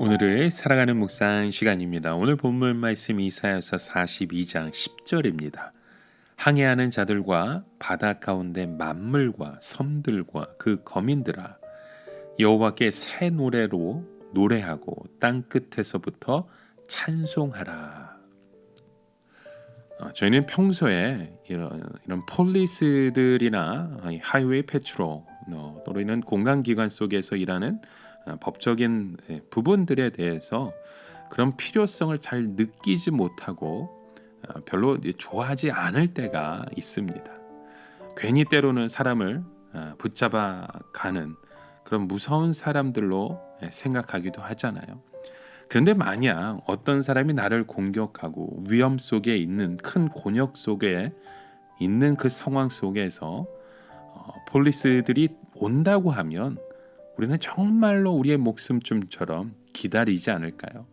오늘을 살아가는 묵상 시간입니다. 오늘 본문 말씀 이사야서 42장 10절입니다. 항해하는 자들과 바다 가운데 만물과 섬들과 그 거민들아 여호와께 새 노래로 노래하고 땅 끝에서부터 찬송하라. 저희는 평소에 이런 폴리스들이나 하이웨이 패트롤 또는 이런 공간기관 속에서 일하는 법적인 부분들에 대해서 그런 필요성을 잘 느끼지 못하고 별로 좋아하지 않을 때가 있습니다. 괜히 때로는 사람을 붙잡아 가는 그런 무서운 사람들로 생각하기도 하잖아요. 그런데 만약 어떤 사람이 나를 공격하고 위험 속에 있는 큰 곤욕 속에 있는 그 상황 속에서 폴리스들이 온다고 하면 우리는 정말로 우리의 목숨쯤처럼 기다리지 않을까요?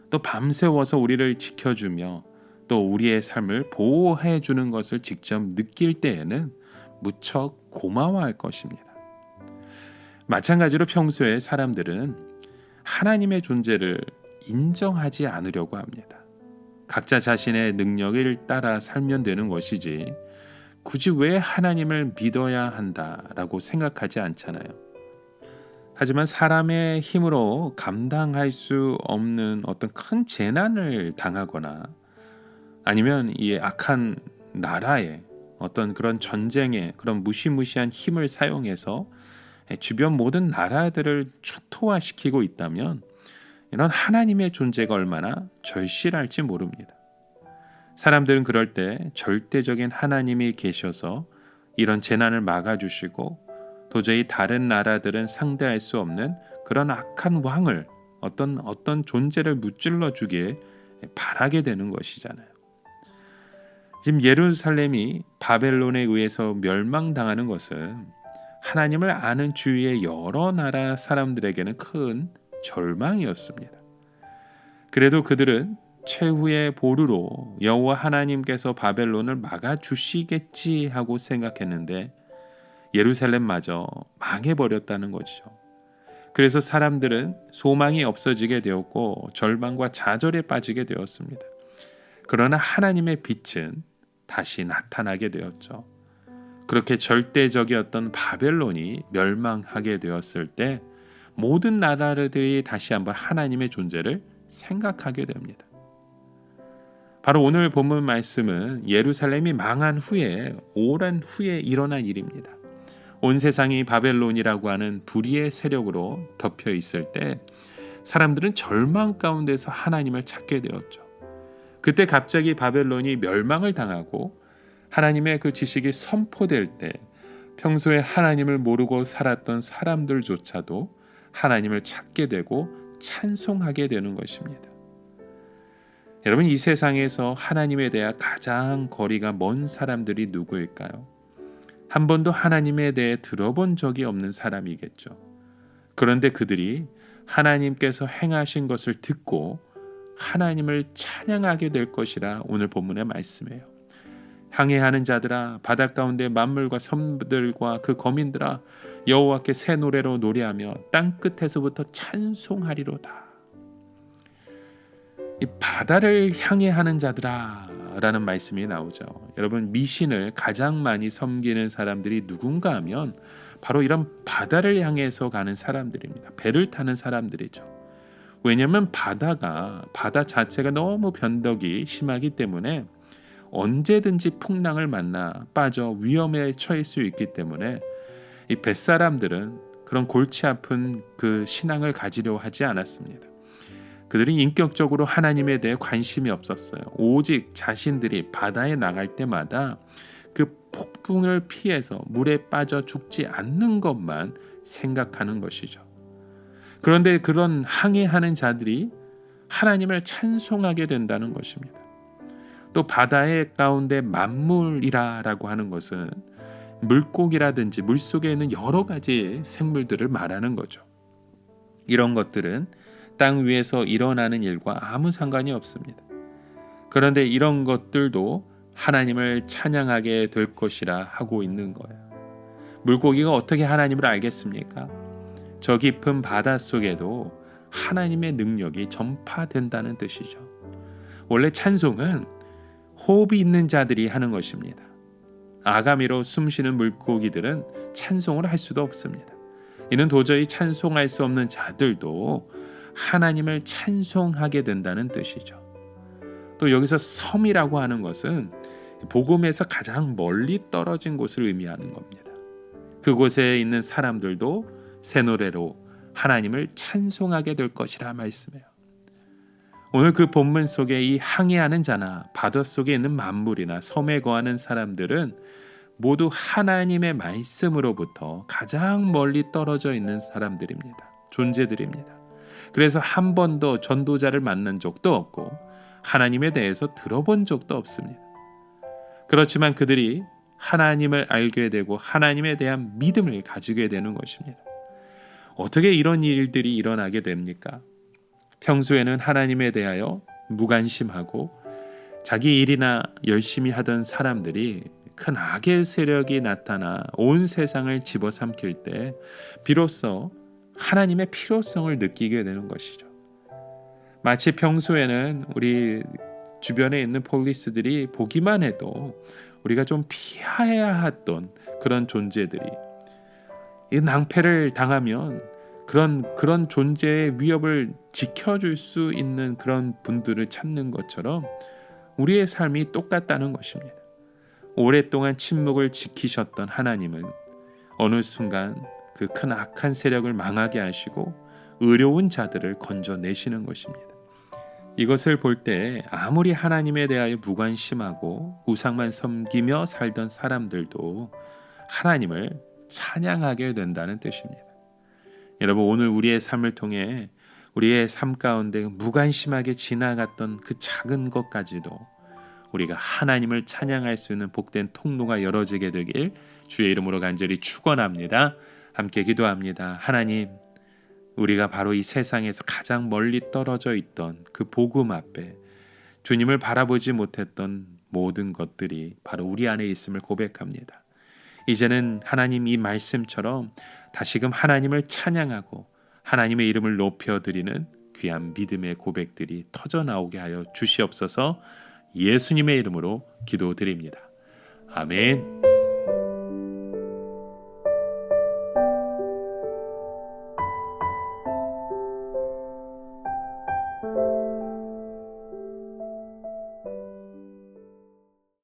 또 밤새워서 우리를 지켜주며 또 우리의 삶을 보호해 주는 것을 직접 느낄 때에는 무척 고마워할 것입니다. 마찬가지로 평소에 사람들은 하나님의 존재를 인정하지 않으려고 합니다. 각자 자신의 능력을 따라 살면 되는 것이지 굳이 왜 하나님을 믿어야 한다라고 생각하지 않잖아요. 하지만 사람의 힘으로 감당할 수 없는 어떤 큰 재난을 당하거나 아니면 이 악한 나라의 어떤 그런 전쟁의 그런 무시무시한 힘을 사용해서 주변 모든 나라들을 초토화시키고 있다면 이런 하나님의 존재가 얼마나 절실할지 모릅니다. 사람들은 그럴 때 절대적인 하나님이 계셔서 이런 재난을 막아주시고 도저히 다른 나라들은 상대할 수 없는 그런 악한 왕을 어떤 존재를 무찔러 주길 바라게 되는 것이잖아요. 지금 예루살렘이 바벨론에 의해서 멸망당하는 것은 하나님을 아는 주위의 여러 나라 사람들에게는 큰 절망이었습니다. 그래도 그들은 최후의 보루로 여호와 하나님께서 바벨론을 막아주시겠지 하고 생각했는데 예루살렘마저 망해버렸다는 것이죠. 그래서 사람들은 소망이 없어지게 되었고 절망과 좌절에 빠지게 되었습니다. 그러나 하나님의 빛은 다시 나타나게 되었죠. 그렇게 절대적이었던 바벨론이 멸망하게 되었을 때 모든 나라들이 다시 한번 하나님의 존재를 생각하게 됩니다. 바로 오늘 본문 말씀은 예루살렘이 망한 후에 오랜 후에 일어난 일입니다. 온 세상이 바벨론이라고 하는 불의의 세력으로 덮여 있을 때 사람들은 절망 가운데서 하나님을 찾게 되었죠. 그때 갑자기 바벨론이 멸망을 당하고 하나님의 그 지식이 선포될 때 평소에 하나님을 모르고 살았던 사람들조차도 하나님을 찾게 되고 찬송하게 되는 것입니다. 여러분, 이 세상에서 하나님에 대해 가장 거리가 먼 사람들이 누구일까요? 한 번도 하나님에 대해 들어본 적이 없는 사람이겠죠. 그런데 그들이 하나님께서 행하신 것을 듣고 하나님을 찬양하게 될 것이라 오늘 본문의 말씀이에요. 항해하는 자들아 바다 가운데 만물과 섬들과 그 거민들아 여호와께 새 노래로 노래하며 땅 끝에서부터 찬송하리로다. 이 바다를 향해하는 자들아 라는 말씀이 나오죠. 여러분, 미신을 가장 많이 섬기는 사람들이 누군가 하면 바로 이런 바다를 향해서 가는 사람들입니다. 배를 타는 사람들이죠. 왜냐하면 바다 자체가 너무 변덕이 심하기 때문에 언제든지 풍랑을 만나 빠져 위험에 처할 수 있기 때문에 이 뱃사람들은 그런 골치 아픈 그 신앙을 가지려 하지 않았습니다. 그들은 인격적으로 하나님에 대해 관심이 없었어요. 오직 자신들이 바다에 나갈 때마다 그 폭풍을 피해서 물에 빠져 죽지 않는 것만 생각하는 것이죠. 그런데 그런 항해하는 자들이 하나님을 찬송하게 된다는 것입니다. 또 바다의 가운데 만물이라고 하는 것은 물고기라든지 물속에 있는 여러 가지 생물들을 말하는 거죠. 이런 것들은 땅 위에서 일어나는 일과 아무 상관이 없습니다. 그런데 이런 것들도 하나님을 찬양하게 될 것이라 하고 있는 거예요. 물고기가 어떻게 하나님을 알겠습니까? 저 깊은 바다 속에도 하나님의 능력이 전파된다는 뜻이죠. 원래 찬송은 호흡이 있는 자들이 하는 것입니다. 아가미로 숨쉬는 물고기들은 찬송을 할 수도 없습니다. 이는 도저히 찬송할 수 없는 자들도 하나님을 찬송하게 된다는 뜻이죠. 또 여기서 섬이라고 하는 것은 복음에서 가장 멀리 떨어진 곳을 의미하는 겁니다. 그곳에 있는 사람들도 새 노래로 하나님을 찬송하게 될 것이라 말씀해요. 오늘 그 본문 속에 이 항해하는 자나 바다 속에 있는 만물이나 섬에 거하는 사람들은 모두 하나님의 말씀으로부터 가장 멀리 떨어져 있는 사람들입니다. 존재들입니다. 그래서 한 번도 전도자를 만난 적도 없고 하나님에 대해서 들어본 적도 없습니다. 그렇지만 그들이 하나님을 알게 되고 하나님에 대한 믿음을 가지게 되는 것입니다. 어떻게 이런 일들이 일어나게 됩니까? 평소에는 하나님에 대하여 무관심하고 자기 일이나 열심히 하던 사람들이 큰 악의 세력이 나타나 온 세상을 집어삼킬 때 비로소 하나님의 필요성을 느끼게 되는 것이죠. 마치 평소에는 우리 주변에 있는 폴리스들이 보기만 해도 우리가 좀 피해야 했던 그런 존재들이 이 낭패를 당하면 그런 존재의 위협을 지켜줄 수 있는 그런 분들을 찾는 것처럼 우리의 삶이 똑같다는 것입니다. 오랫동안 침묵을 지키셨던 하나님은 어느 순간 그 큰 악한 세력을 망하게 하시고 의로운 자들을 건져내시는 것입니다. 이것을 볼 때 아무리 하나님에 대하여 무관심하고 우상만 섬기며 살던 사람들도 하나님을 찬양하게 된다는 뜻입니다. 여러분, 오늘 우리의 삶을 통해 우리의 삶 가운데 무관심하게 지나갔던 그 작은 것까지도 우리가 하나님을 찬양할 수 있는 복된 통로가 열어지게 되길 주의 이름으로 간절히 축원합니다. 함께 기도합니다. 하나님, 우리가 바로 이 세상에서 가장 멀리 떨어져 있던 그 복음 앞에 주님을 바라보지 못했던 모든 것들이 바로 우리 안에 있음을 고백합니다. 이제는 하나님 이 말씀처럼 다시금 하나님을 찬양하고 하나님의 이름을 높여드리는 귀한 믿음의 고백들이 터져나오게 하여 주시옵소서. 예수님의 이름으로 기도드립니다. 아멘.